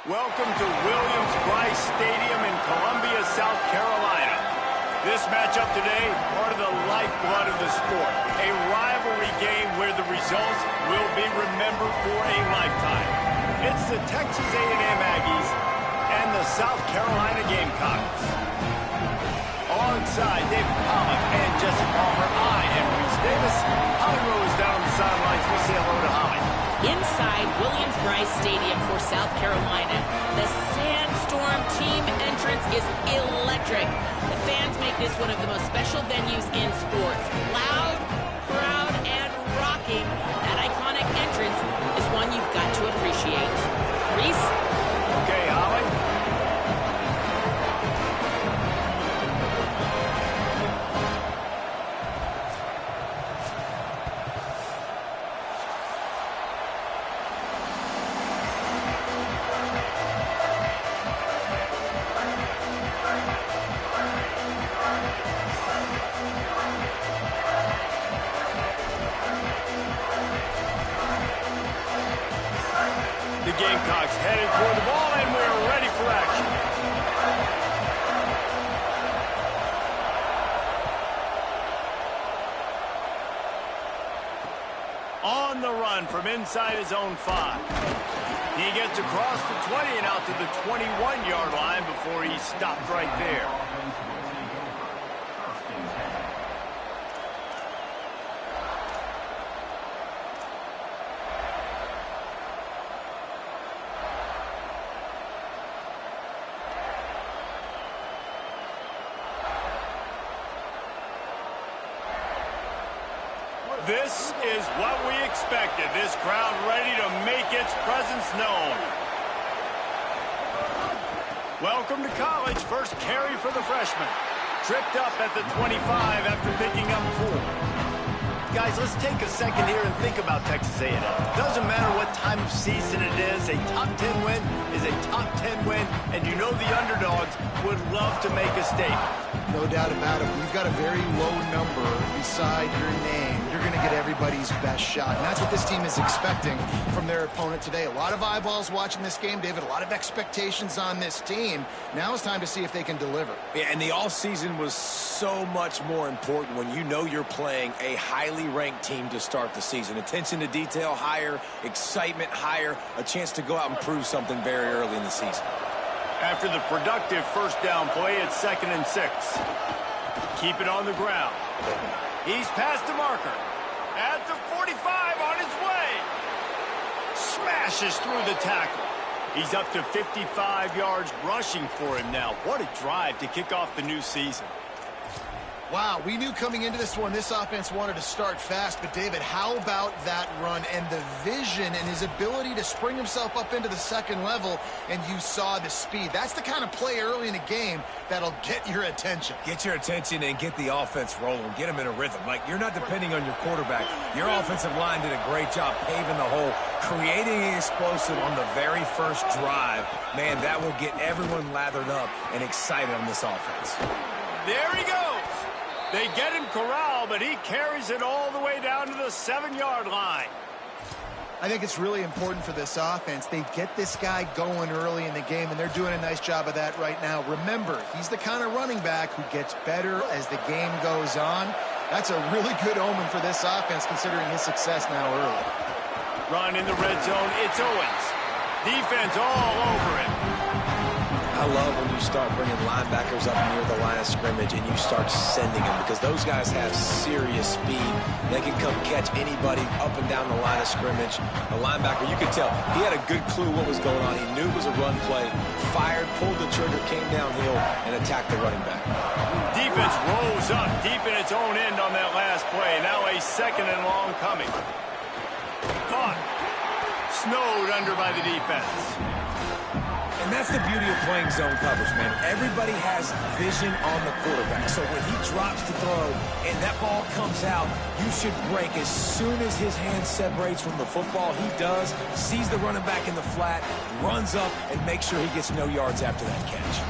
Welcome to Williams-Brice Stadium in Columbia, South Carolina. This matchup today, part of the lifeblood of the sport. A rivalry game where the results will be remembered for a lifetime. It's the Texas A&M Aggies and the South Carolina Gamecocks. Alongside David Pollock and Jesse Palmer, I am Reese Davis. Holly Rowe is down on the sidelines. We say hello to Holly. Inside Williams-Brice Stadium for South Carolina, the Sandstorm team entrance is electric. The fans make this one of the most special venues in sports. Loud, proud, and rocking. That iconic entrance is one you've got to appreciate. Reese? Okay, Holly. The Gamecocks headed for the ball, and we're ready for action. On the run from inside his own 5. He gets across the 20 and out to the 21-yard line before he stopped right there. This is what we expected. This crowd ready to make its presence known. Welcome to college. First carry for the freshman. Tripped up at the 25 after picking up 4. Guys, let's take a second here and think about Texas A&M. Doesn't matter what time of season it is, a top 10 win is a top 10 win, and you know the underdogs would love to make a statement. No doubt about it. When you've got a very low number beside your name, you're going to get everybody's best shot. And that's what this team is expecting from their opponent today. A lot of eyeballs watching this game, David. A lot of expectations on this team. Now it's time to see if they can deliver. Yeah, and the all-season was so much more important when you know you're playing a highly ranked team to start the season. Attention to detail higher, excitement higher, a chance to go out and prove something very early in the season. After the productive first down play, it's 2nd and 6. Keep it on the ground. He's past the marker. At the 45 on his way. Smashes through the tackle. He's up to 55 yards rushing for him now. What a drive to kick off the new season. Wow, we knew coming into this one, this offense wanted to start fast, but David, how about that run and the vision and his ability to spring himself up into the second level, and you saw the speed. That's the kind of play early in a game that'll get your attention. Get your attention and get the offense rolling. Get them in a rhythm. Like, you're not depending on your quarterback. Your offensive line did a great job paving the hole, creating an explosive on the very first drive. Man, that will get everyone lathered up and excited on this offense. There he goes. They get him corralled, but he carries it all the way down to the 7-yard line. I think it's really important for this offense. They get this guy going early in the game, and they're doing a nice job of that right now. Remember, he's the kind of running back who gets better as the game goes on. That's a really good omen for this offense, considering his success now early. Run in the red zone. It's Owens. Defense all over him. I love when you start bringing linebackers up near the line of scrimmage and you start sending them, because those guys have serious speed. They can come catch anybody up and down the line of scrimmage. The linebacker, you could tell, he had a good clue what was going on. He knew it was a run play, fired, pulled the trigger, came downhill, and attacked the running back. Defense rose up deep in its own end on that last play. Now a 2nd and long coming. Caught. Snowed under by the defense. And that's the beauty of playing zone coverage, man. Everybody has vision on the quarterback. So when he drops to throw and that ball comes out, you should break as soon as his hand separates from the football. He does, sees the running back in the flat, runs up, and makes sure he gets no yards after that catch.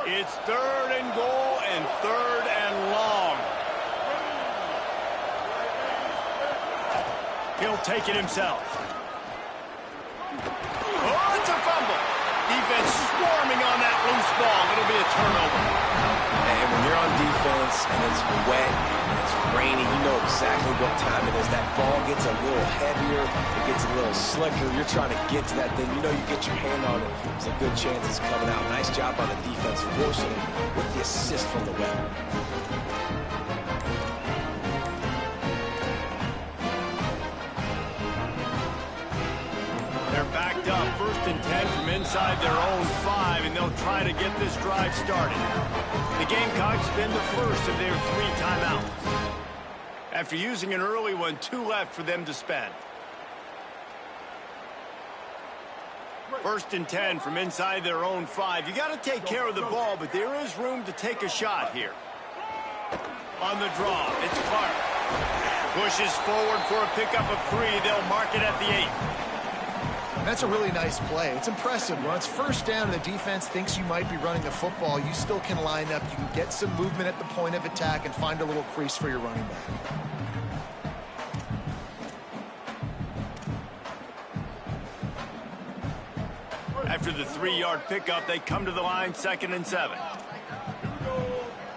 It's 3rd and goal and 3rd and long. He'll take it himself. Oh, it's a fumble. Defense swarming on that loose ball. It'll be a turnover. And when you're on defense and it's wet and it's rainy, you know exactly what time it is. That ball gets a little heavier. It gets a little slicker. You're trying to get to that thing. You know you get your hand on it. There's a good chance it's coming out. Nice job by the defense forcing it with the assist from the weather. They're backed up, 1st and 10 from inside their own 5, and they'll try to get this drive started. The Gamecocks spend the first of their 3 timeouts. After using an early one, 2 left for them to spend. 1st and 10 from inside their own 5. You got to take care of the ball, but there is room to take a shot here. On the draw, it's Clark. Pushes forward for a pickup of 3. They'll mark it at the 8. That's a really nice play. It's impressive. When it's 1st down and the defense thinks you might be running the football, you still can line up. You can get some movement at the point of attack and find a little crease for your running back. After the 3-yard pickup, they come to the line 2nd and 7.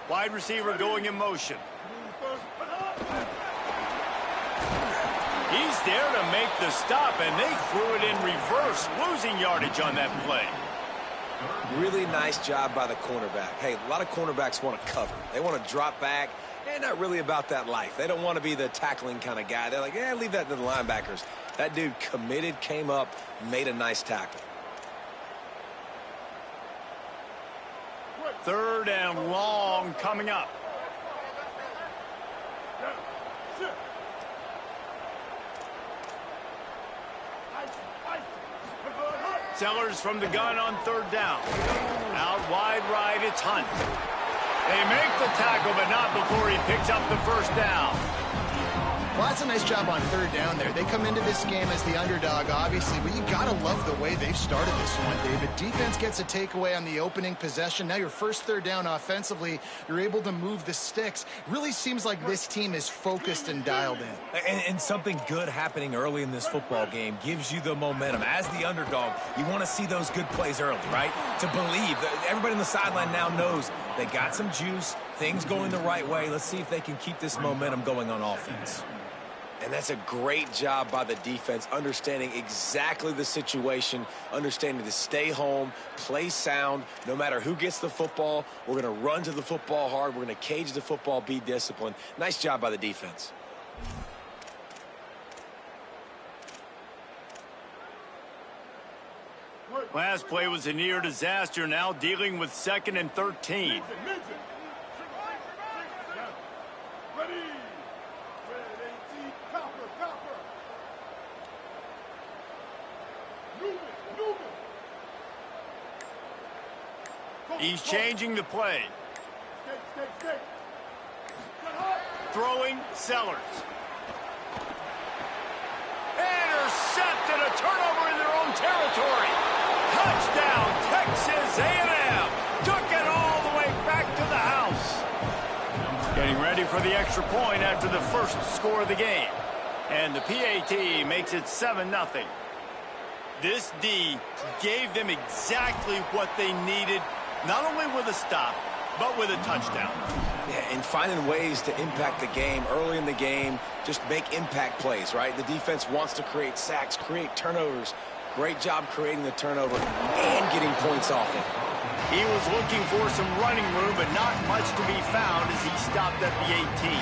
Wide receiver going in motion. He's there to make the stop, and they threw it in reverse, losing yardage on that play. Really nice job by the cornerback. Hey, a lot of cornerbacks want to cover. They want to drop back. They're not really about that life. They don't want to be the tackling kind of guy. They're like, yeah, leave that to the linebackers. That dude committed, came up, made a nice tackle. 3rd and long coming up. Sellers from the gun on 3rd down. Out wide right, it's Hunt. They make the tackle, but not before he picks up the 1st down. Well, that's a nice job on 3rd down there. They come into this game as the underdog, obviously, but you got to love the way they've started this one, David. Defense gets a takeaway on the opening possession. Now your first 3rd down offensively, you're able to move the sticks. Really seems like this team is focused and dialed in. And something good happening early in this football game gives you the momentum. As the underdog, you want to see those good plays early, right? To believe. Everybody on the sideline now knows they got some juice, things going the right way. Let's see if they can keep this momentum going on offense. And that's a great job by the defense, understanding exactly the situation, understanding to stay home, play sound, no matter who gets the football. We're going to run to the football hard. We're going to cage the football, be disciplined. Nice job by the defense. Last play was a near disaster, now dealing with 2nd and 13. He's changing the play. Throwing, Sellers. Intercepted, a turnover in their own territory. Touchdown, Texas A&M. Took it all the way back to the house. Getting ready for the extra point after the first score of the game. And the PAT makes it 7-0. This D gave them exactly what they needed, not only with a stop, but with a touchdown. Yeah, and finding ways to impact the game early in the game, just make impact plays, right? The defense wants to create sacks, create turnovers. Great job creating the turnover and getting points off it. He was looking for some running room, but not much to be found as he stopped at the 18.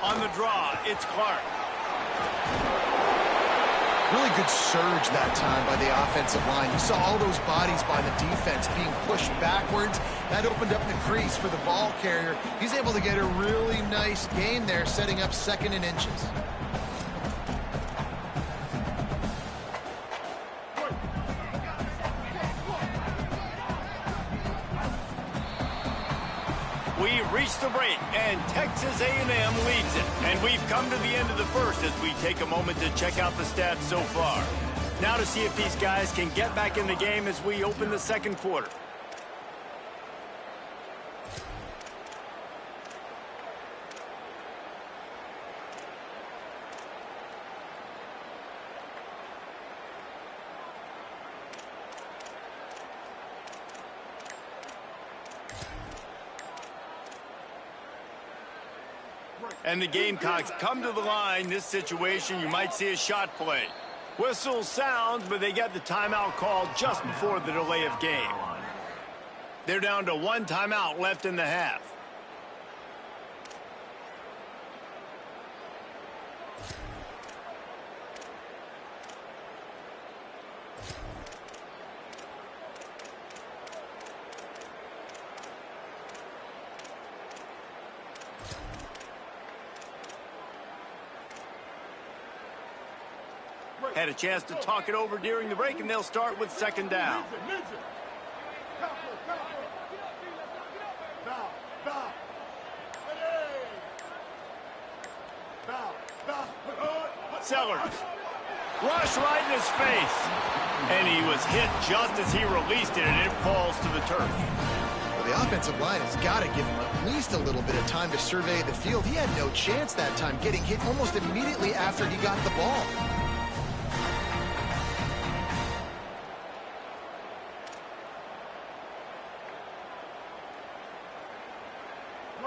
On the draw, it's Clark. Really good surge that time by the offensive line. You saw all those bodies by the defense being pushed backwards. That opened up the crease for the ball carrier. He's able to get a really nice gain there, setting up 2nd and inches. We've reached the break, and Texas A&M leads it. And we've come to the end of the first as we take a moment to check out the stats so far. Now to see if these guys can get back in the game as we open the second quarter. And the Gamecocks come to the line. This situation, you might see a shot play. Whistle sounds, but they get the timeout called just before the delay of game. They're down to 1 timeout left in the half. Had a chance to talk it over during the break, and they'll start with 2nd down. Sellers. Rush right in his face. And he was hit just as he released it, and it falls to the turf. Well, the offensive line has got to give him at least a little bit of time to survey the field. He had no chance that time, getting hit almost immediately after he got the ball.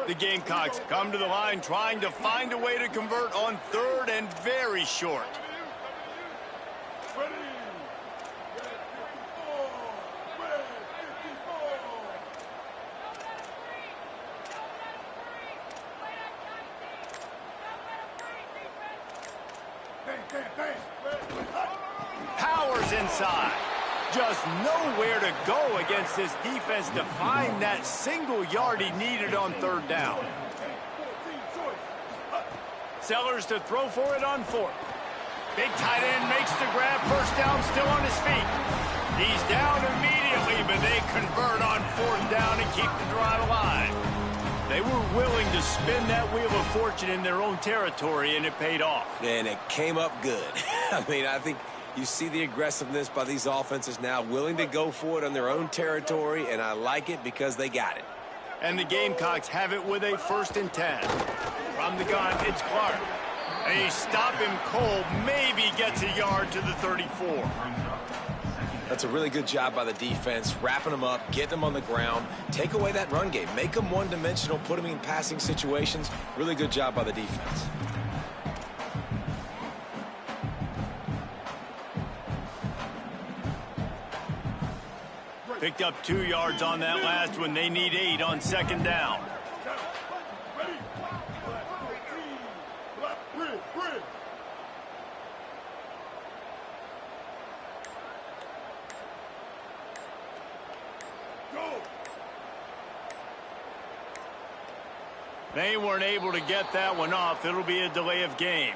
The Gamecocks come to the line trying to find a way to convert on 3rd and very short. Powers inside. Just nowhere to go against this defense to find that single yard he needed on 3rd down. Sellers to throw for it on 4th. Big tight end makes the grab. 1st down, still on his feet. He's down immediately, but they convert on 4th down and keep the drive alive. They were willing to spin that wheel of fortune in their own territory, and it paid off. And it came up good. I mean, I think you see the aggressiveness by these offenses now, willing to go for it on their own territory, and I like it because they got it. And the Gamecocks have it with a 1st and 10. From the gun, it's Clark. And he stopped him cold, maybe gets a yard to the 34. That's a really good job by the defense, wrapping them up, getting them on the ground, take away that run game, make them one-dimensional, put them in passing situations. Really good job by the defense. Picked up 2 yards on that last one. They need 8 on 2nd down. They weren't able to get that one off. It'll be a delay of game.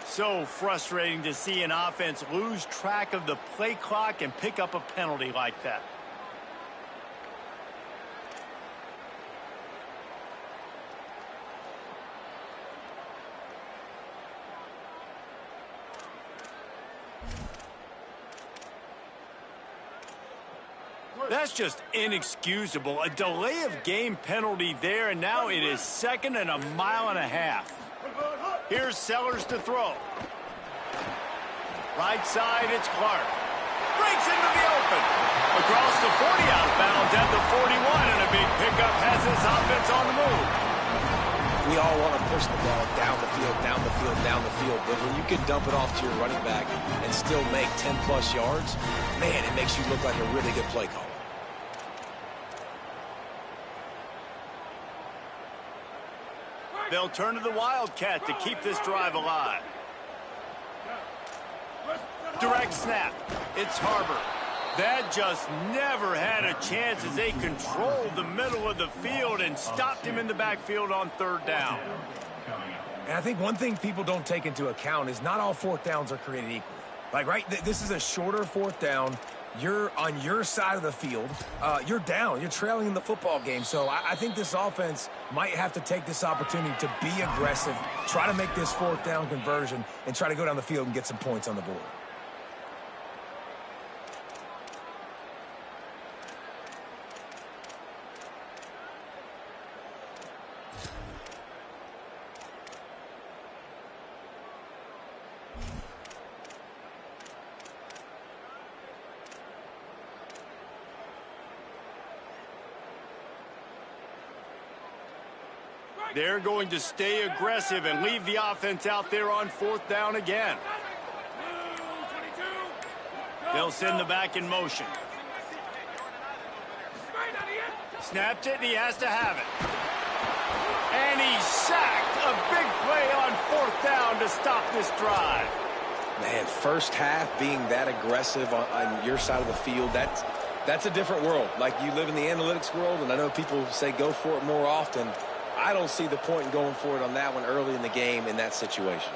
So frustrating to see an offense lose track of the play clock and pick up a penalty like that. That's just inexcusable. A delay of game penalty there, and now it is 2nd and 1.5 miles. Here's Sellers to throw. Right side, it's Clark. Breaks into the open. Across the 40 outbound at the 41, and a big pickup has this offense on the move. We all want to push the ball down the field, down the field, down the field, but when you can dump it off to your running back and still make 10-plus yards, man, it makes you look like a really good play caller. They'll turn to the Wildcat to keep this drive alive. Direct snap. It's Harbor. That just never had a chance as they controlled the middle of the field and stopped him in the backfield on third down. And I think one thing people don't take into account is not all fourth downs are created equal. Like, right, this is a shorter fourth down. You're on your side of the field. You're down. You're trailing in the football game. So I think this offense might have to take this opportunity to be aggressive, try to make this fourth down conversion, and try to go down the field and get some points on the board. They're going to stay aggressive and leave the offense out there on fourth down again. They'll send the back in motion. Snaps it, and he has to have it. And he's sacked. A big play on fourth down to stop this drive. Man, first half being that aggressive on your side of the field, that's a different world. Like, you live in the analytics world, and I know people say go for it more often. I don't see the point in going for it on that one early in the game in that situation.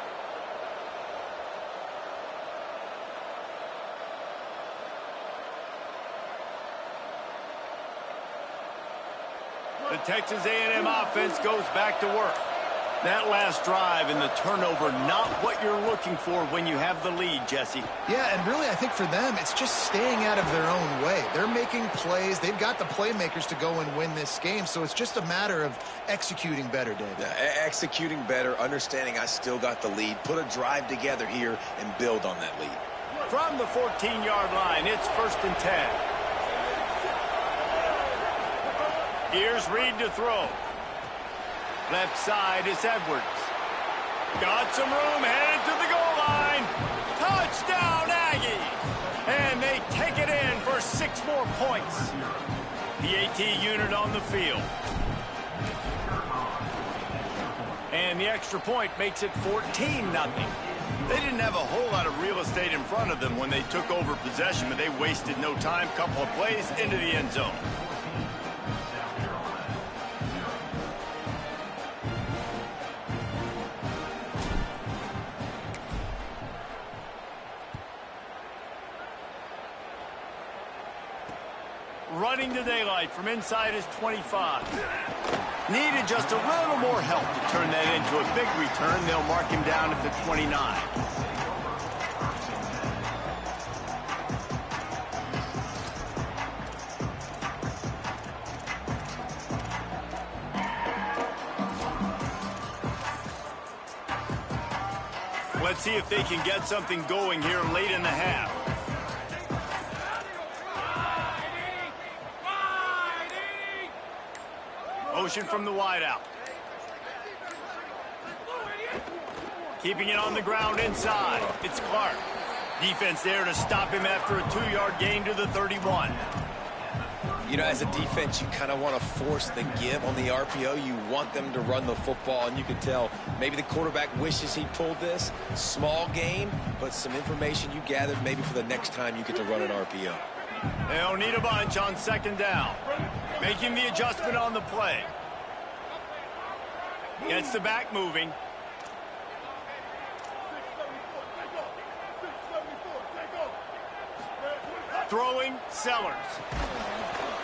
The Texas A&M offense goes back to work. That last drive and the turnover, not what you're looking for when you have the lead, Jesse. Yeah, and really I think for them, it's just staying out of their own way. They're making plays. They've got the playmakers to go and win this game, so it's just a matter of executing better, David. Yeah, executing better, understanding I still got the lead, put a drive together here and build on that lead. From the 14-yard line, it's 1st and 10. Here's Reed to throw. Left side is Edwards. Got some room, headed to the goal line. Touchdown, Aggies! And they take it in for 6 more points. PAT unit on the field. And the extra point makes it 14-0. They didn't have a whole lot of real estate in front of them when they took over possession, but they wasted no time. Couple of plays into the end zone. Running to daylight from inside his 25. Needed just a little more help to turn that into a big return. They'll mark him down at the 29. Let's see if they can get something going here late in the half. Motion from the wideout. Keeping it on the ground inside. It's Clark. Defense there to stop him after a 2-yard gain to the 31. You know, as a defense, you kind of want to force the give on the RPO. You want them to run the football, and you can tell maybe the quarterback wishes he pulled this. Small gain, but some information you gathered maybe for the next time you get to run an RPO. They'll need a bunch on 2nd down. Making the adjustment on the play. Gets the back moving. Throwing, Sellers.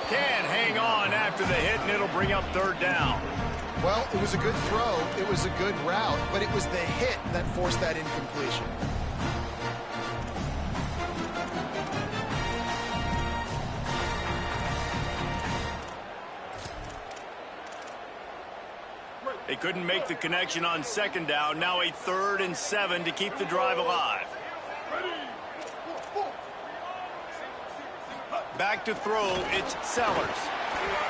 Can't hang on after the hit, and it'll bring up 3rd down. Well, it was a good throw. It was a good route, but it was the hit that forced that incompletion. They couldn't make the connection on 2nd down. Now a 3rd and 7 to keep the drive alive. Back to throw, it's Sellers.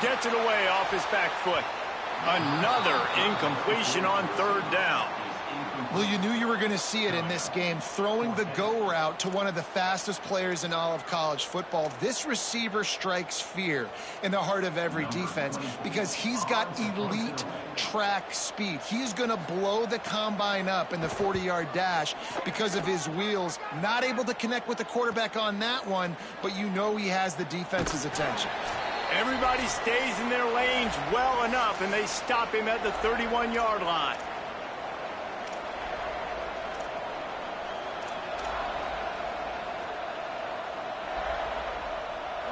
Gets it away off his back foot. Another incompletion on 3rd down. Well, you knew you were going to see it in this game, throwing the go route to one of the fastest players in all of college football. This receiver strikes fear in the heart of every defense because he's got elite track speed. He's going to blow the combine up in the 40-yard dash because of his wheels. Not able to connect with the quarterback on that one, but you know he has the defense's attention. Everybody stays in their lanes well enough, and they stop him at the 31-yard line.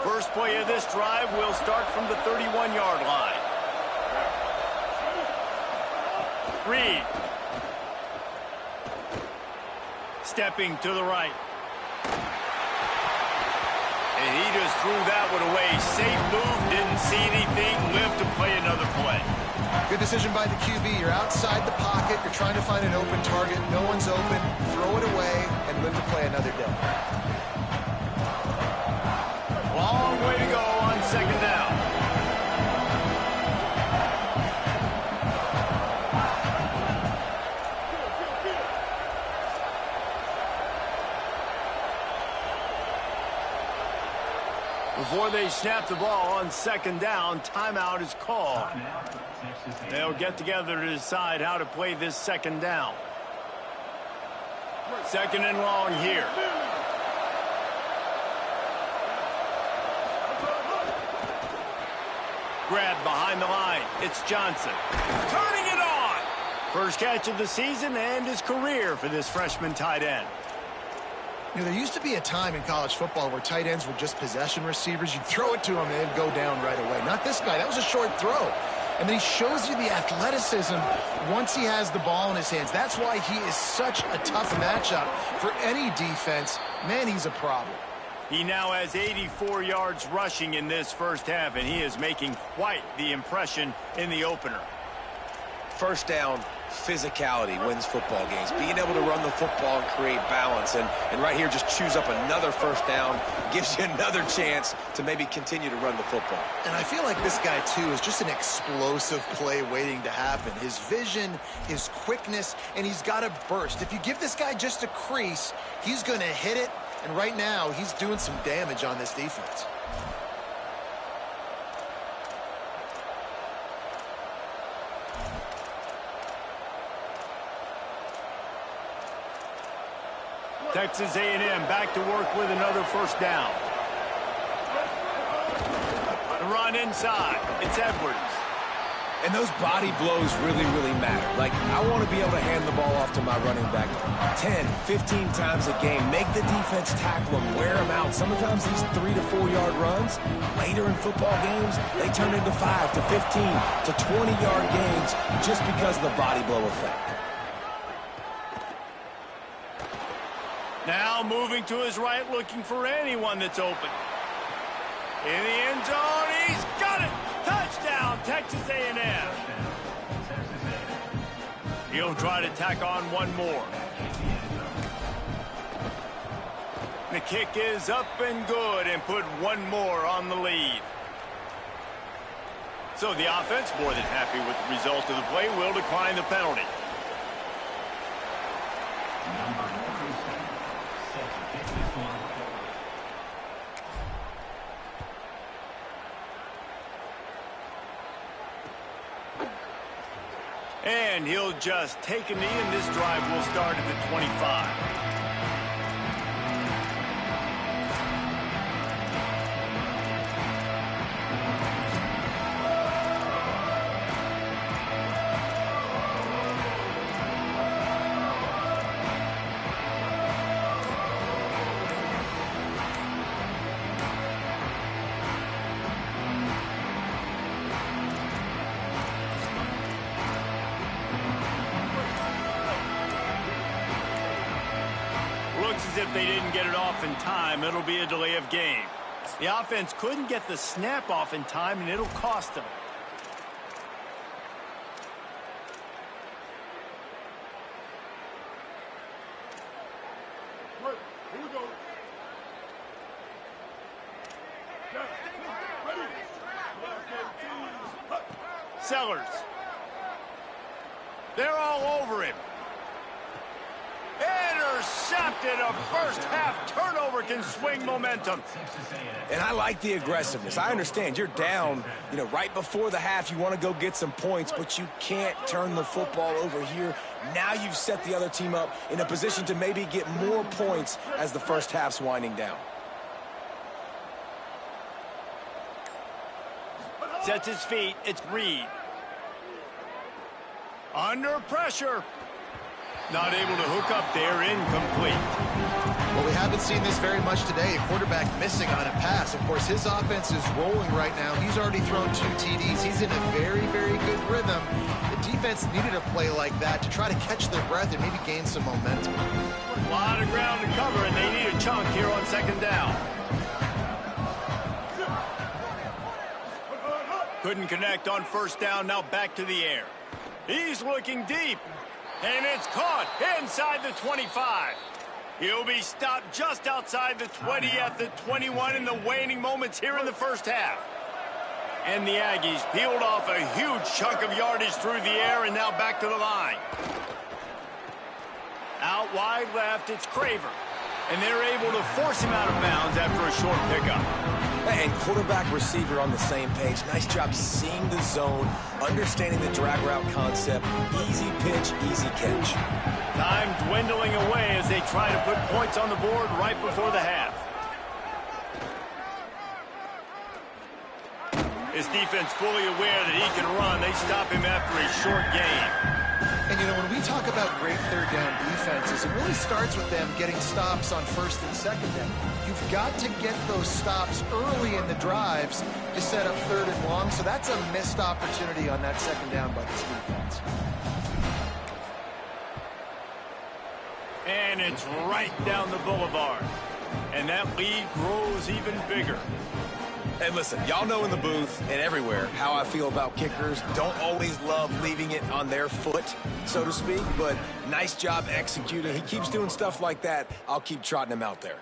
First play of this drive will start from the 31-yard line. Reed. Stepping to the right. And he just threw that one away. Safe move, didn't see anything, lived to play another play. Good decision by the QB. You're outside the pocket. You're trying to find an open target. No one's open. Throw it away and live to play another day. Long way to go on second down. Before they snap the ball on second down, timeout is called. They'll get together to decide how to play this second down. Second and long here. Grab behind the line. It's Johnson. Turning it on. First catch of the season and his career for this freshman tight end. You know, there used to be a time in college football where tight ends were just possession receivers. You'd throw it to them and they'd go down right away. Not this guy. That was a short throw. And then he shows you the athleticism once he has the ball in his hands. That's why he is such a tough matchup for any defense. Man, he's a problem. He now has 84 yards rushing in this first half, and he is making quite the impression in the opener. First down, physicality wins football games. Being able to run the football and create balance. And right here, just choose up another first down, gives you another chance to maybe continue to run the football. And I feel like this guy, too, is just an explosive play waiting to happen. His vision, his quickness, and he's got a burst. If you give this guy just a crease, he's going to hit it. And right now, he's doing some damage on this defense. Texas A&M back to work with another first down. The run inside. It's Edwards. And those body blows really, really matter. Like, I want to be able to hand the ball off to my running back 10, 15 times a game. Make the defense tackle him, wear him out. Sometimes these 3 to 4 yard runs, later in football games, they turn into 5 to 15 to 20 yard gains just because of the body blow effect. Now moving to his right, looking for anyone that's open. In the end zone, he's got it! Touchdown, Texas A&M. He'll try to tack on one more. The kick is up and good and put one more on the lead. So the offense, more than happy with the result of the play, will decline the penalty. And he'll just take a knee, and this drive will start at the 25. As if they didn't get it off in time, it'll be a delay of game. The offense couldn't get the snap off in time, and it'll cost them. Here we go. Sellers. They're all over him. intercepted. A first-half turnover can swing momentum. And I like the aggressiveness. I understand you're down, right before the half. You want to go get some points, but you can't turn the football over here. Now you've set the other team up in a position to maybe get more points as the first half's winding down. Sets his feet. It's Reed. Under pressure. Not able to hook up there. Incomplete. Well, we haven't seen this very much today. A quarterback missing on a pass. Of course, his offense is rolling right now. He's already thrown 2 TDs. He's in a very, very good rhythm. The defense needed a play like that to try to catch their breath and maybe gain some momentum. A lot of ground to cover, and they need a chunk here on second down. Couldn't connect on first down. Now back to the air. He's looking deep. And it's caught inside the 25. He'll be stopped just outside the 20 at the 21 in the waning moments here in the first half. And the Aggies peeled off a huge chunk of yardage through the air and now back to the line. Out wide left, it's Craver. And they're able to force him out of bounds after a short pickup. And quarterback receiver on the same page. Nice job seeing the zone, understanding the drag route concept. Easy pitch, easy catch. Time dwindling away as they try to put points on the board right before the half. His defense fully aware that he can run. They stop him after a short gain. And, when we talk about great third down defenses, it really starts with them getting stops on first and second down. You've got to get those stops early in the drives to set up third and long, so that's a missed opportunity on that second down by this defense. And it's right down the boulevard. And that lead grows even bigger. And listen, y'all know in the booth and everywhere how I feel about kickers. Don't always love leaving it on their foot, so to speak, but nice job executing. He keeps doing stuff like that. I'll keep trotting him out there.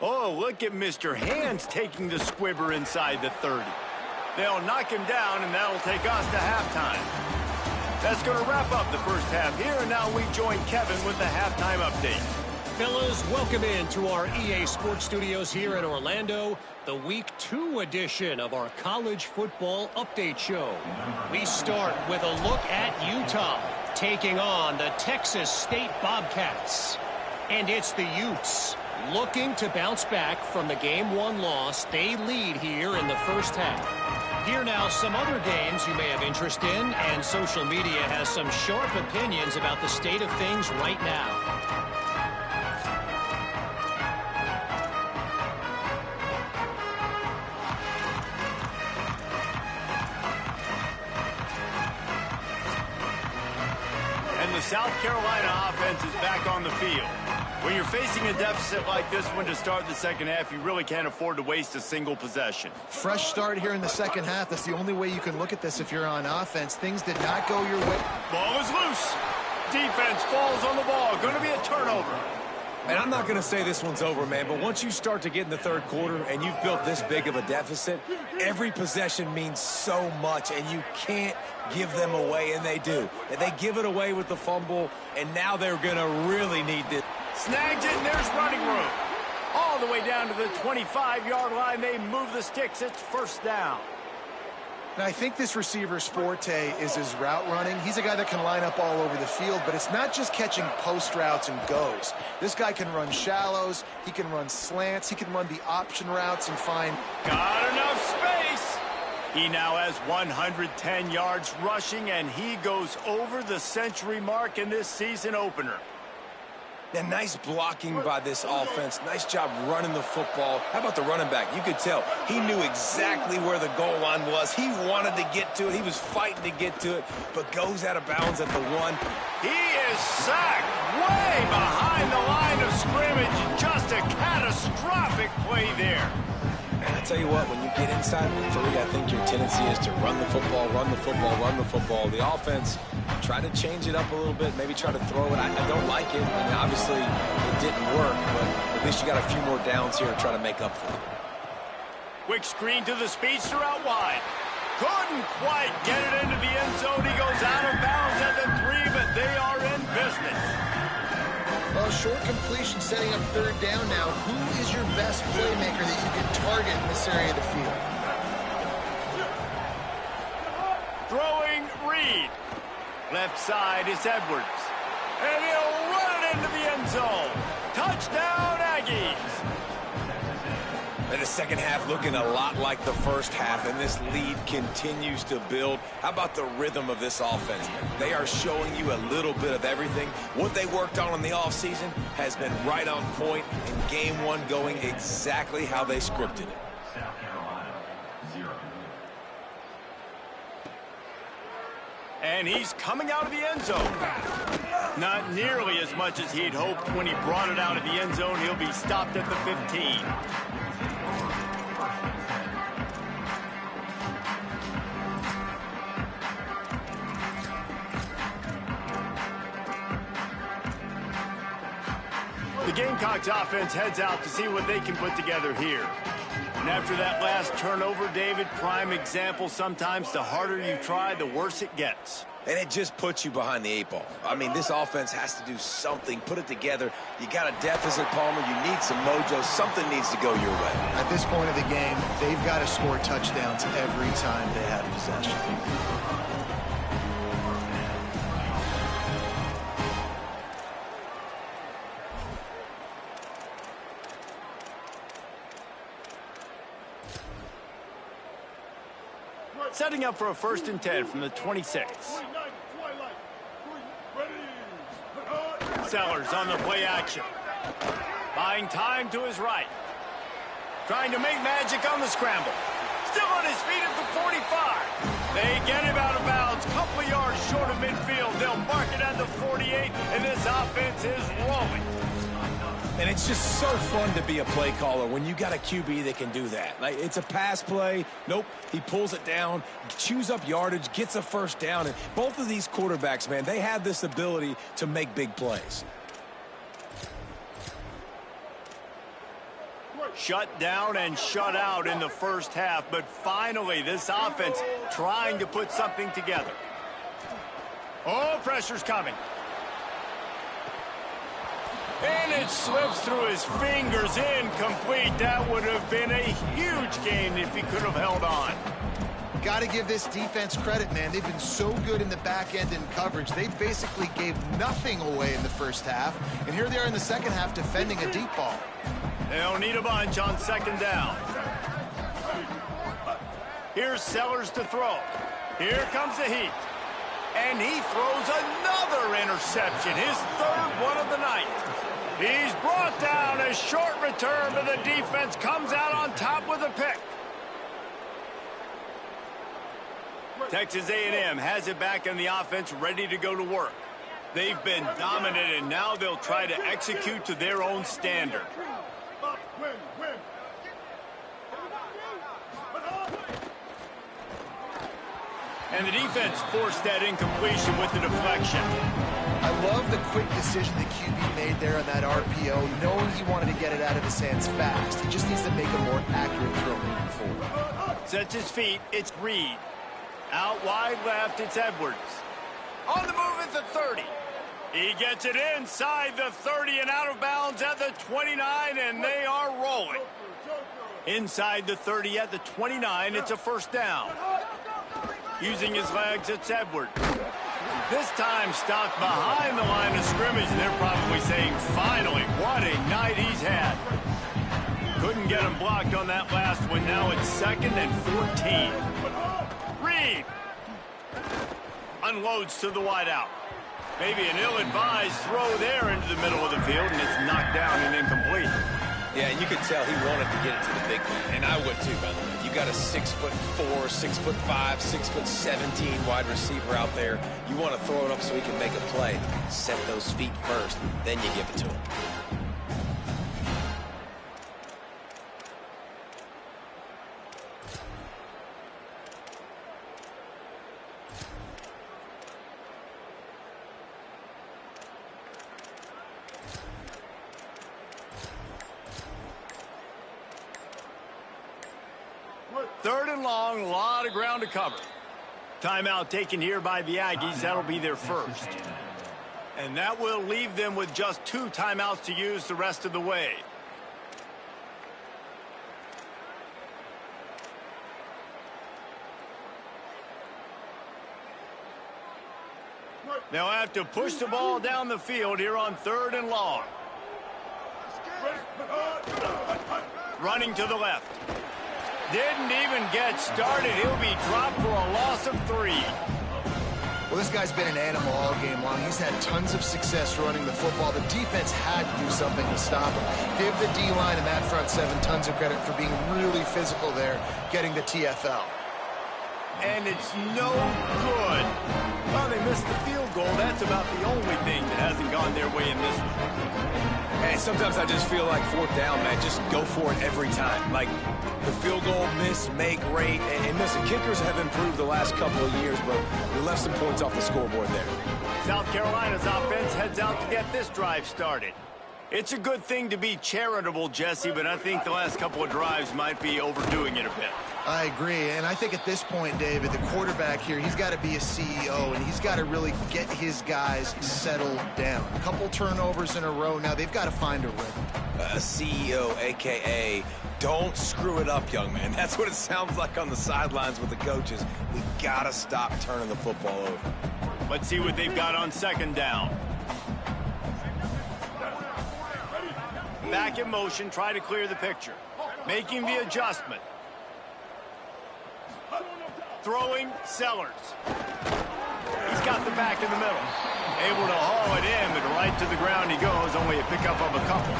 Oh, look at Mr. Hands taking the squibber inside the 30. They'll knock him down, and that'll take us to halftime. That's going to wrap up the first half here, and now we join Kevin with the halftime update. Fellas, welcome in to our EA Sports Studios here in Orlando, the Week 2 edition of our College Football Update Show. We start with a look at Utah taking on the Texas State Bobcats. And it's the Utes looking to bounce back from the Game 1 loss. They lead here in the first half. Here now some other games you may have interest in, and social media has some sharp opinions about the state of things right now. South Carolina offense is back on the field. When you're facing a deficit like this one to start the second half, you really can't afford to waste a single possession. Fresh start here in the second half. That's the only way you can look at this if you're on offense. Things did not go your way. Ball is loose. Defense falls on the ball. Going to be a turnover. And I'm not going to say this one's over, man, but once you start to get in the third quarter and you've built this big of a deficit, every possession means so much, and you can't give them away, and they do. And they give it away with the fumble, and now they're going to really need this. Snags it, and there's running room. All the way down to the 25-yard line. They move the sticks. It's first down. Now, I think this receiver's forte is his route running. He's a guy that can line up all over the field, but it's not just catching post routes and goes. This guy can run shallows, he can run slants, he can run the option routes and find... Got enough space. He now has 110 yards rushing, and he goes over the century mark in this season opener. And nice blocking by this offense. Nice job running the football. How about the running back? You could tell he knew exactly where the goal line was. He wanted to get to it. He was fighting to get to it, but goes out of bounds at the 1. He is sacked way behind the line of scrimmage. Just a catastrophic play there. And I tell you what, when you get inside the 3, I think your tendency is to run the football, run the football, run the football. The offense, try to change it up a little bit, maybe try to throw it. I don't like it. I mean, obviously, it didn't work, but at least you got a few more downs here to try to make up for it. Quick screen to the speedster out wide. Couldn't quite get it into the end zone. He goes out of bounds at the 3, but they are in business. short completion setting up third down now. Who is your best playmaker that you can target in this area of the field? Throwing Reed. Left side is Edwards. And he'll run it into the end zone. Touchdown, Aggies. And the second half looking a lot like the first half, and this lead continues to build. How about the rhythm of this offense? They are showing you a little bit of everything. What they worked on in the offseason has been right on point, and game one going exactly how they scripted it. And he's coming out of the end zone. Not nearly as much as he'd hoped when he brought it out of the end zone. He'll be stopped at the 15. The Gamecocks offense heads out to see what they can put together here. And after that last turnover, David, prime example, sometimes the harder you try, the worse it gets. And it just puts you behind the 8 ball. I mean, this offense has to do something, put it together. You got a deficit, Palmer. You need some mojo. Something needs to go your way. At this point of the game, they've got to score touchdowns every time they have possession. Setting up for a 1st and 10 from the 26. Sellers on the play action. Buying time to his right. Trying to make magic on the scramble. Still on his feet at the 45. They get him out of bounds. Couple of yards short of midfield. They'll mark it at the 48, and this offense is rolling. And it's just so fun to be a play caller when you got a QB that can do that. Like, it's a pass play. Nope, he pulls it down, chews up yardage, gets a 1st down. And both of these quarterbacks, man, they have this ability to make big plays. Shut down and shut out in the first half, but finally this offense trying to put something together. Oh, pressure's coming. And it slips through his fingers, incomplete. That would have been a huge gain if he could have held on. Got to give this defense credit, man. They've been so good in the back end in coverage. They basically gave nothing away in the first half. And here they are in the second half defending a deep ball. They'll need a bunch on 2nd down. Here's Sellers to throw. Here comes the heat. And he throws another interception, his 3rd one of the night. He's brought down. A short return, but the defense comes out on top with a pick. Texas A&M has it back in the offense, ready to go to work. They've been dominant, and now they'll try to execute to their own standard. And the defense forced that incompletion with the deflection. I love the quick decision the QB made there on that RPO, knowing he wanted to get it out of his hands fast. He just needs to make a more accurate throw moving forward. Sets his feet, it's Reed. Out wide left, it's Edwards. On the move at the 30. He gets it inside the 30 and out of bounds at the 29, and they are rolling. Inside the 30 at the 29, it's a 1st down. Using his legs, it's Edwards. This time stopped behind the line of scrimmage, and they're probably saying, finally, what a night he's had. Couldn't get him blocked on that last one. Now it's 2nd and 14. Reed unloads to the wideout. Maybe an ill-advised throw there into the middle of the field, and it's knocked down and incomplete. Yeah, and you could tell he wanted to get it to the big man, and I would too, by the way. You got a 6'4", 6'5", 6'17" wide receiver out there. You want to throw it up so he can make a play. Set those feet first, then you give it to him. Third and long, a lot of ground to cover. Timeout taken here by the Aggies. That'll be their first. And that will leave them with just 2 timeouts to use the rest of the way. They'll have to push the ball down the field here on 3rd and long. Running to the left. Didn't even get started. He'll be dropped for a loss of 3. Well, this guy's been an animal all game long. He's had tons of success running the football. The defense had to do something to stop him. Give the D-line and that front 7 tons of credit for being really physical there, getting the TFL. And it's no good. Well, they missed the field goal. That's about the only thing that hasn't gone their way in this one. Hey, sometimes I just feel like 4th down, man. Just go for it every time. Like the field goal miss, make rate. And listen, kickers have improved the last couple of years, but we left some points off the scoreboard there. South Carolina's offense heads out to get this drive started. It's a good thing to be charitable, Jesse, but I think the last couple of drives might be overdoing it a bit. I agree, and I think at this point, David, the quarterback here, he's got to be a CEO, and he's got to really get his guys settled down. A couple turnovers in a row now. They've got to find a rhythm. A CEO, a.k.a. don't screw it up, young man. That's what it sounds like on the sidelines with the coaches. We got to stop turning the football over. Let's see what they've got on 2nd down. Back in motion, try to clear the picture. Making the adjustment. Throwing, Sellers. He's got the back in the middle. Able to haul it in, but right to the ground he goes, only a pickup of a couple.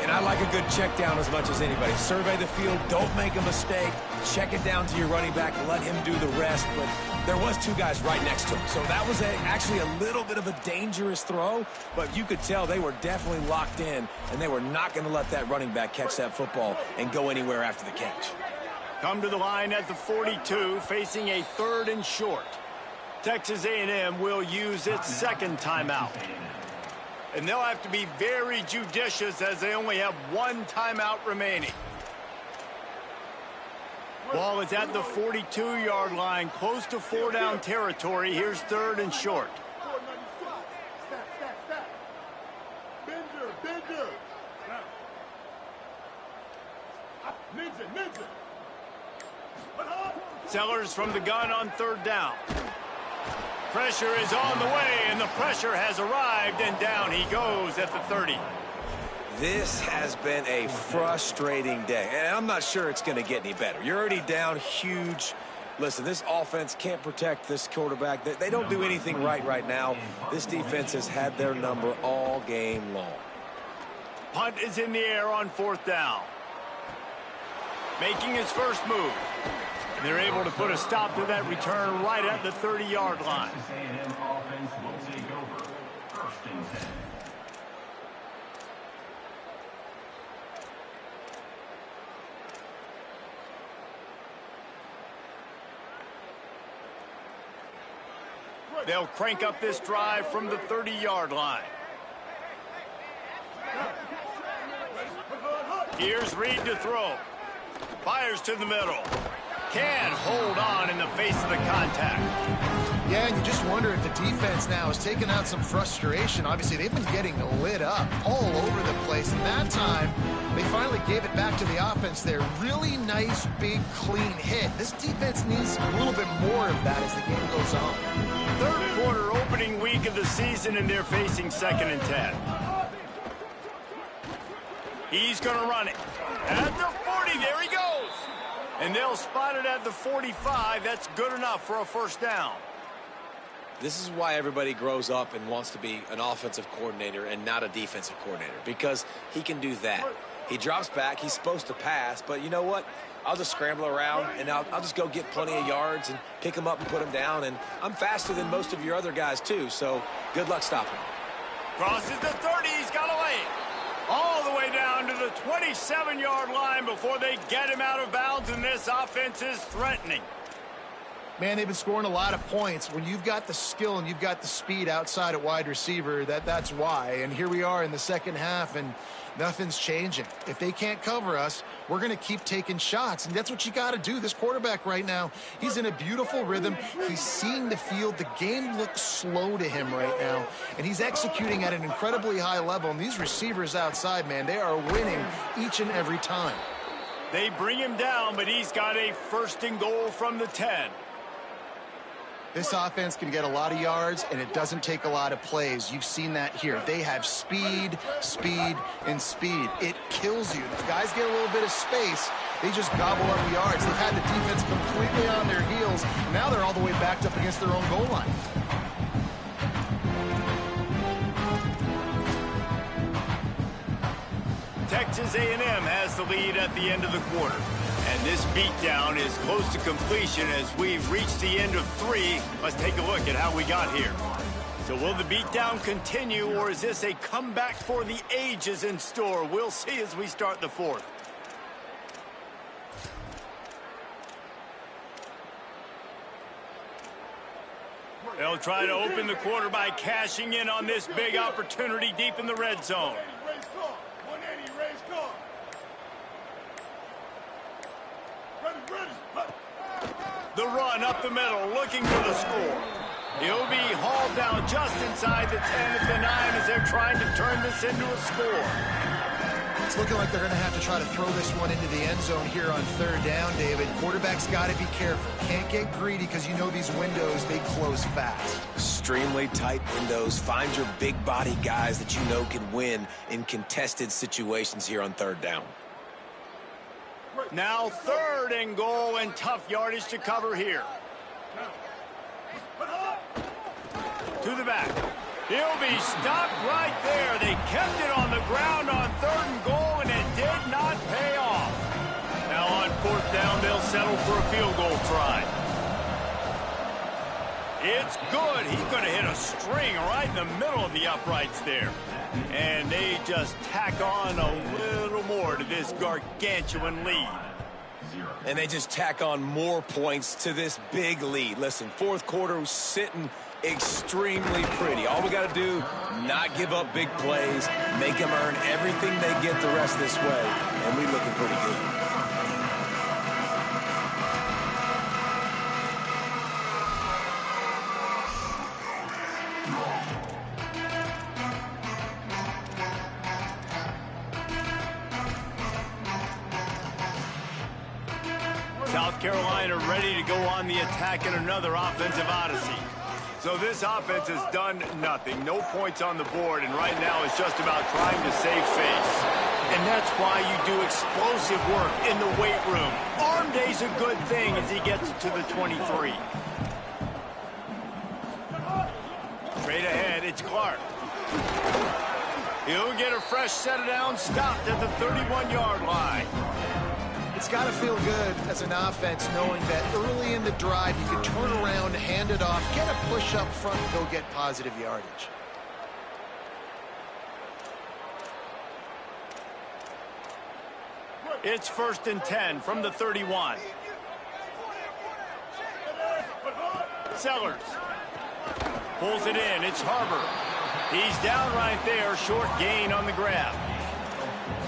And I like a good check down as much as anybody. Survey the field, don't make a mistake. Check it down to your running back, let him do the rest. But there was 2 guys right next to him. So that was actually a little bit of a dangerous throw, but you could tell they were definitely locked in, and they were not going to let that running back catch that football and go anywhere after the catch. Come to the line at the 42, facing a 3rd and short. Texas A&M will use its 2nd timeout. And they'll have to be very judicious as they only have 1 timeout remaining. Ball is at the 42-yard line, close to 4-down territory. Here's 3rd and short. Sellers from the gun on 3rd down. Pressure is on the way, and the pressure has arrived, and down he goes at the 30. This has been a frustrating day, and I'm not sure it's going to get any better. You're already down huge. Listen, this offense can't protect this quarterback. They don't do anything right now. This defense has had their number all game long. Punt is in the air on 4th down. Making his first move. They're able to put a stop to that return right at the 30-yard line. They'll crank up this drive from the 30-yard line. Here's Reed to throw. Fires to the middle. Can't hold on in the face of the contact. Yeah, and you just wonder if the defense now has taken out some frustration. Obviously, they've been getting lit up all over the place. And that time, they finally gave it back to the offense there. Really nice, big, clean hit. This defense needs a little bit more of that as the game goes on. 3rd quarter opening week of the season, and they're facing 2nd and 10. He's going to run it. At the 40, there he goes. And they'll spot it at the 45. That's good enough for a 1st down. This is why everybody grows up and wants to be an offensive coordinator and not a defensive coordinator, because he can do that. He drops back. He's supposed to pass, but you know what? I'll just scramble around, and I'll just go get plenty of yards and pick him up and put him down. And I'm faster than most of your other guys, too, so good luck stopping him. Crosses the 30. He's got away. All the way down to the 27-yard line before they get him out of bounds, and this offense is threatening. Man, they've been scoring a lot of points. When you've got the skill and you've got the speed outside at wide receiver, that's why. And here we are in the second half, and nothing's changing. If they can't cover us, we're going to keep taking shots, and that's what you got to do. This quarterback right now, he's in a beautiful rhythm. He's seeing the field. The game looks slow to him right now, and he's executing at an incredibly high level. And these receivers outside, man, they are winning each and every time. They bring him down, but he's got a 1st and goal from the 10. This offense can get a lot of yards, and it doesn't take a lot of plays. You've seen that here. They have speed, speed, and speed. It kills you. If guys get a little bit of space, they just gobble up yards. They've had the defense completely on their heels. Now they're all the way backed up against their own goal line. Texas A&M has the lead at the end of the quarter. And this beatdown is close to completion as we've reached the end of 3. Let's take a look at how we got here. So will the beatdown continue, or is this a comeback for the ages in store? We'll see as we start the 4th. They'll try to open the quarter by cashing in on this big opportunity deep in the red zone. The run up the middle, looking for the score. He'll be hauled down just inside the 10 at the 9 as they're trying to turn this into a score. It's looking like they're going to have to try to throw this one into the end zone here on 3rd down, David. Quarterback's got to be careful. Can't get greedy because you know these windows, they close fast. Extremely tight windows. Find your big body guys that you know can win in contested situations here on 3rd down. Now 3rd and goal, and tough yardage to cover here. To the back. He'll be stopped right there. They kept it on the ground on 3rd and goal, and it did not pay off. Now on 4th down, they'll settle for a field goal try. It's good. He's going to hit a string right in the middle of the uprights there. And they just tack on a little more to this gargantuan lead. And they just tack on more points to this big lead. Listen, 4th quarter was sitting extremely pretty. All we got to do, not give up big plays, make them earn everything they get the rest of this way, and we looking pretty good. South Carolina ready to go on the attack in another offensive odyssey. So this offense has done nothing. No points on the board, and right now it's just about trying to save face. And that's why you do explosive work in the weight room. Arm day's a good thing as he gets to the 23. Straight ahead, it's Clark. He'll get a fresh set down, stopped at the 31-yard line. It's got to feel good as an offense knowing that early in the drive you can turn around, hand it off, get a push up front, and go get positive yardage. It's 1st and 10 from the 31. Sellers pulls it in. It's Harbor. He's down right there. Short gain on the grab.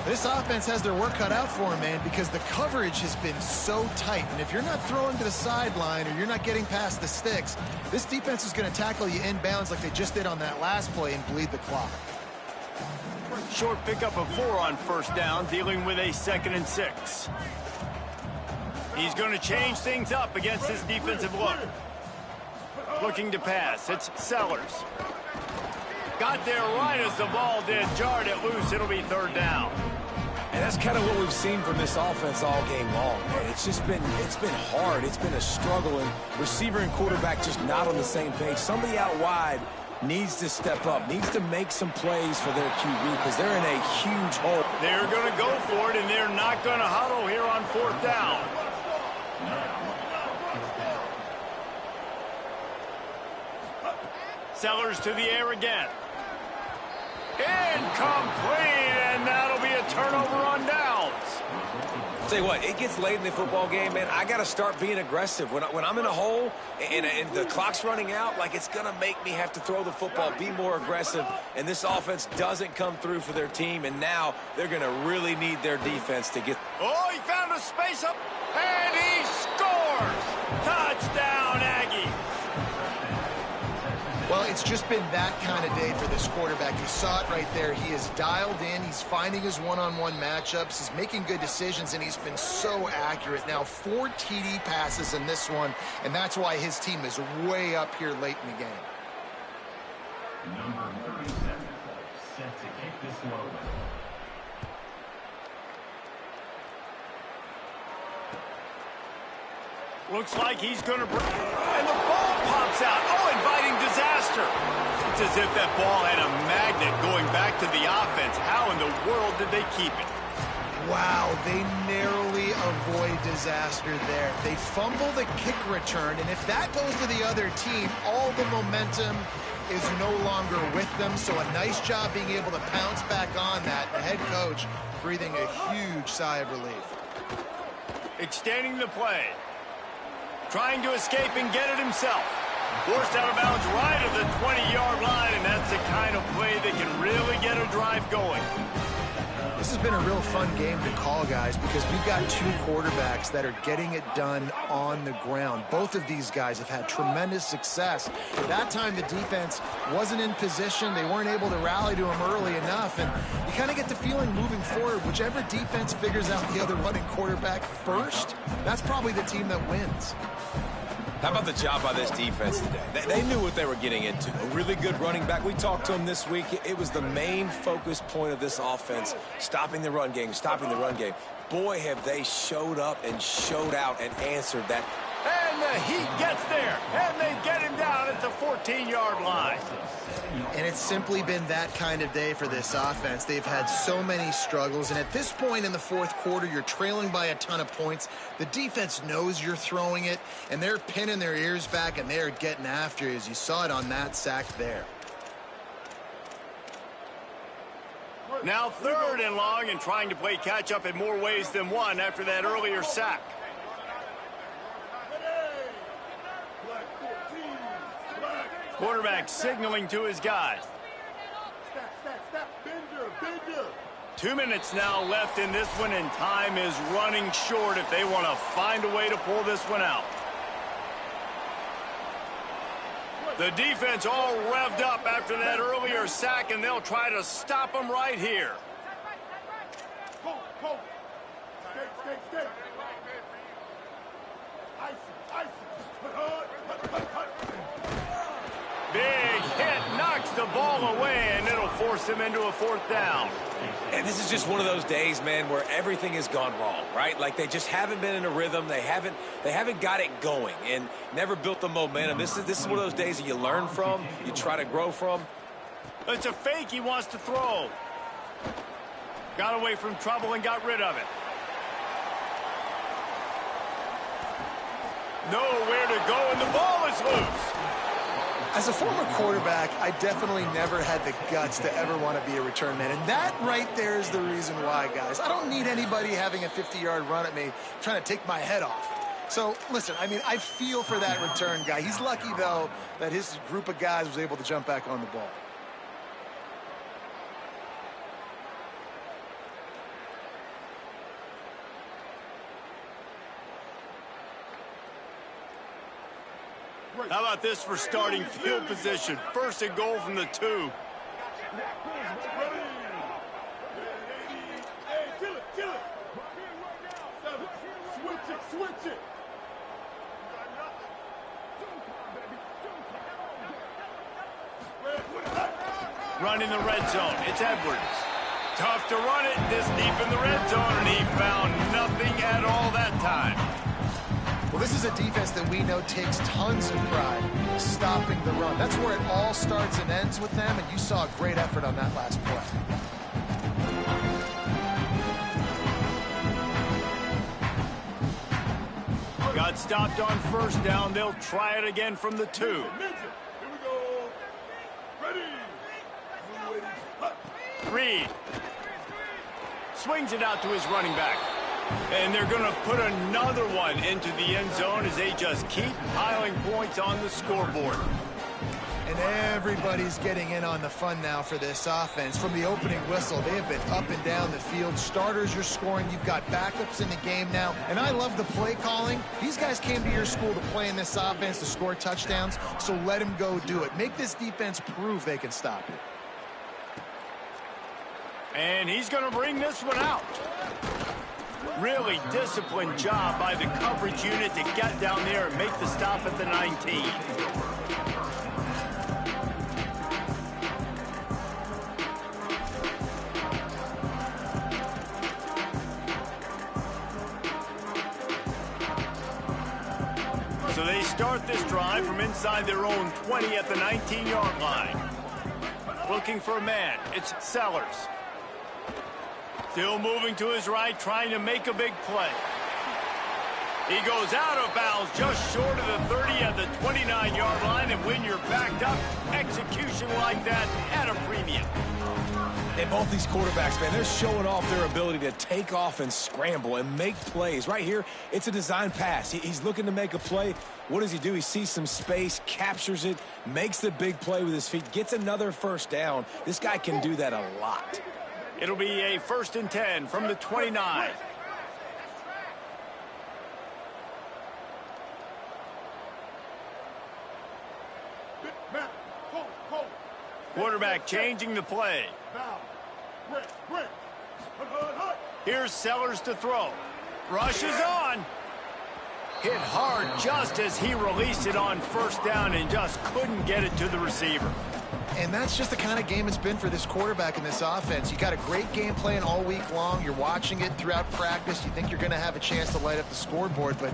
This offense has their work cut out for him, man, because the coverage has been so tight. And if you're not throwing to the sideline or you're not getting past the sticks, this defense is going to tackle you inbounds like they just did on that last play and bleed the clock. Short pickup of 4 on 1st down, dealing with a 2nd and 6. He's going to change things up against this defensive look. Looking to pass. It's Sellers. Got there right as the ball did. Jarred it loose. It'll be 3rd down. And that's kind of what we've seen from this offense all game long, man. It's been hard. It's been a struggle, and receiver and quarterback just not on the same page. Somebody out wide needs to step up, needs to make some plays for their QB because they're in a huge hole. They're going to go for it, and they're not going to huddle here on 4th down. Sellers to the air again. Incomplete, and that'll be a turnover on downs. Tell you what, it gets late in the football game, man. I got to start being aggressive. When I'm in a hole and the clock's running out, like it's going to make me have to throw the football, be more aggressive. And this offense doesn't come through for their team, and now they're going to really need their defense to get. Oh, he found a space up, and he scores! Touchdown, Aggie! Well, it's just been that kind of day for this quarterback. You saw it right there. He is dialed in. He's finding his one-on-one matchups. He's making good decisions, and he's been so accurate. Now, 4 TD passes in this one, and that's why his team is way up here late in the game. Number 37, set to kick this one. Looks like he's going to bring... And the ball pops out. Oh, inviting disaster. It's as if that ball had a magnet going back to the offense. How in the world did they keep it? Wow, they narrowly avoid disaster there. They fumble the kick return, and if that goes to the other team, all the momentum is no longer with them. So a nice job being able to pounce back on that. The head coach breathing a huge sigh of relief. Extending the play. Trying to escape and get it himself. Forced out of bounds right at the 20-yard line, and that's the kind of play that can really get a drive going. This has been a real fun game to call, guys, because we've got 2 quarterbacks that are getting it done on the ground. Both of these guys have had tremendous success. That time the defense wasn't in position. They weren't able to rally to him early enough, and you kind of get the feeling moving forward, whichever defense figures out the other running quarterback first, that's probably the team that wins. How about the job by this defense today? They knew what they were getting into. A really good running back. We talked to him this week. It was the main focus point of this offense, stopping the run game, stopping the run game. Boy, have they showed up and showed out and answered that. And the Heat gets there, and they get him down at the 14-yard line. And it's simply been that kind of day for this offense. They've had so many struggles, and at this point in the fourth quarter, you're trailing by a ton of points. The defense knows you're throwing it, and they're pinning their ears back, and they're getting after you, as you saw it on that sack there. Now 3rd and long, and trying to play catch-up in more ways than one after that earlier sack. Quarterback signaling to his guys. 2 minutes now left in this one, and time is running short if they want to find a way to pull this one out. The defense all revved up after that earlier sack, and they'll try to stop them right here. Big hit, knocks the ball away, and it'll force him into a 4th down. And this is just one of those days, man, where everything has gone wrong, right? Like they just haven't been in a rhythm. They haven't got it going and never built the momentum. This is one of those days that you learn from, you try to grow from. It's a fake he wants to throw. Got away from trouble and got rid of it. Nowhere to go, and the ball is loose. As a former quarterback, I definitely never had the guts to ever want to be a return man. And that right there is the reason why, guys. I don't need anybody having a 50-yard run at me trying to take my head off. So, listen, I mean, I feel for that return guy. He's lucky, though, that his group of guys was able to jump back on the ball. How about this for starting field position? 1st and goal from the 2. Running the red zone. It's Edwards. Tough to run it this deep in the red zone, and he found nothing at all that time. Well, this is a defense that we know takes tons of pride stopping the run. That's where it all starts and ends with them, and you saw a great effort on that last play. Got stopped on 1st down. They'll try it again from the 2. Here we go. Ready. Reed swings it out to his running back. And they're going to put another one into the end zone as they just keep piling points on the scoreboard. And everybody's getting in on the fun now for this offense. From the opening whistle, they have been up and down the field. Starters are scoring. You've got backups in the game now. And I love the play calling. These guys came to your school to play in this offense to score touchdowns, so let them go do it. Make this defense prove they can stop it. And he's going to bring this one out. Really disciplined job by the coverage unit to get down there and make the stop at the 19. So they start this drive from inside their own 20 at the 19-yard line. Looking for a man. It's Sellers. Still moving to his right, trying to make a big play. He goes out of bounds just short of the 30 at the 29-yard line, and when you're backed up, execution like that at a premium. And both these quarterbacks, man, they're showing off their ability to take off and scramble and make plays. Right here, it's a design pass. He's looking to make a play. What does he do? He sees some space, captures it, makes the big play with his feet, gets another first down. This guy can do that a lot. It'll be a 1st and 10 from the 29. Quarterback changing the play. Here's Sellers to throw. Rush is on. Hit hard just as he released it on 1st down and just couldn't get it to the receiver. And that's just the kind of game it's been for this quarterback in this offense. You got a great game plan all week long. You're watching it throughout practice. You think you're going to have a chance to light up the scoreboard, but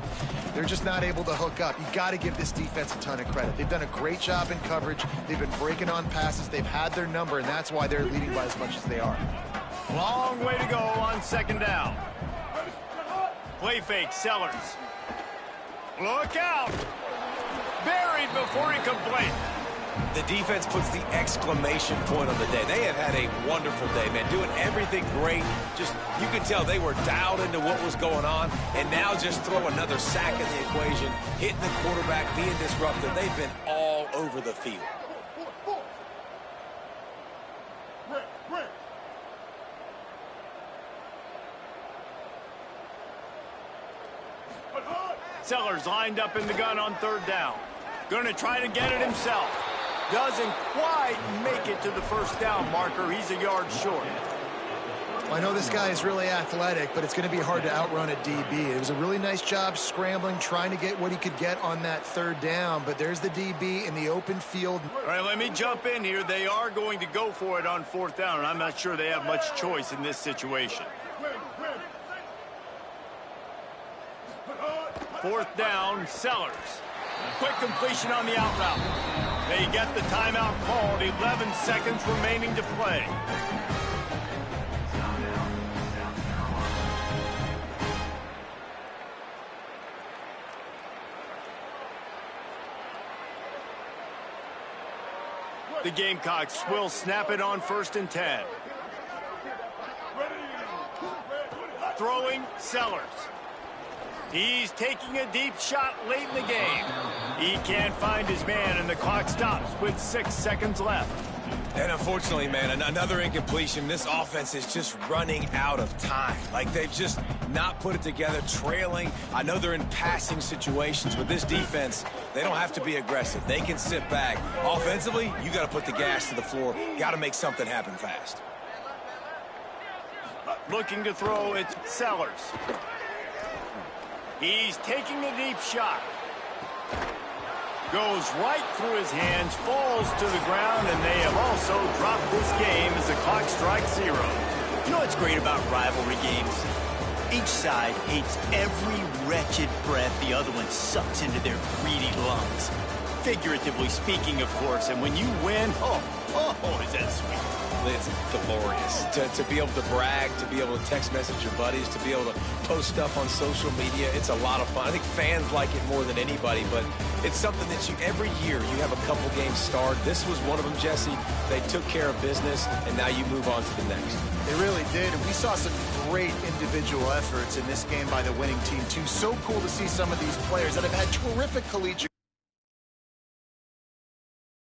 they're just not able to hook up. You got to give this defense a ton of credit. They've done a great job in coverage. They've been breaking on passes. They've had their number, and that's why they're leading by as much as they are. Long way to go on 2nd down. Play fake, Sellers. Look out! Buried before he could blink. The defense puts the exclamation point on the day. They have had a wonderful day, man, doing everything great. Just, you can tell they were dialed into what was going on, and now just throw another sack in the equation, hitting the quarterback, being disruptive. They've been all over the field. Sellers lined up in the gun on 3rd down. Going to try to get it himself. Doesn't quite make it to the 1st down marker. He's a yard short. Well, I know this guy is really athletic, but it's going to be hard to outrun a DB. It was a really nice job scrambling, trying to get what he could get on that 3rd down, but there's the DB in the open field. All right, let me jump in here. They are going to go for it on 4th down, and I'm not sure they have much choice in this situation. 4th down, Sellers. Quick completion on the out route. They get the timeout called. 11 seconds remaining to play. The Gamecocks will snap it on 1st and 10. Throwing, Sellers. He's taking a deep shot late in the game. He can't find his man, and the clock stops with 6 seconds left. And unfortunately, man, another incompletion. This offense is just running out of time. Like, they've just not put it together, trailing. I know they're in passing situations. With this defense, they don't have to be aggressive. They can sit back. Offensively, you got to put the gas to the floor. Got to make something happen fast. Looking to throw, it's Sellers. He's taking a deep shot. Goes right through his hands, falls to the ground, and they have also dropped this game as the clock strikes 0. You know what's great about rivalry games? Each side hates every wretched breath the other one sucks into their greedy lungs. Figuratively speaking, of course, and when you win, oh, is that sweet. It's glorious to be able to brag, to be able to text message your buddies, to be able to post stuff on social media. It's a lot of fun. I think fans like it more than anybody, but it's something that every year you have a couple games starred. This was one of them, Jesse. They took care of business, and now you move on to the next. They really did. And we saw some great individual efforts in this game by the winning team, too. So cool to see some of these players that have had terrific collegiate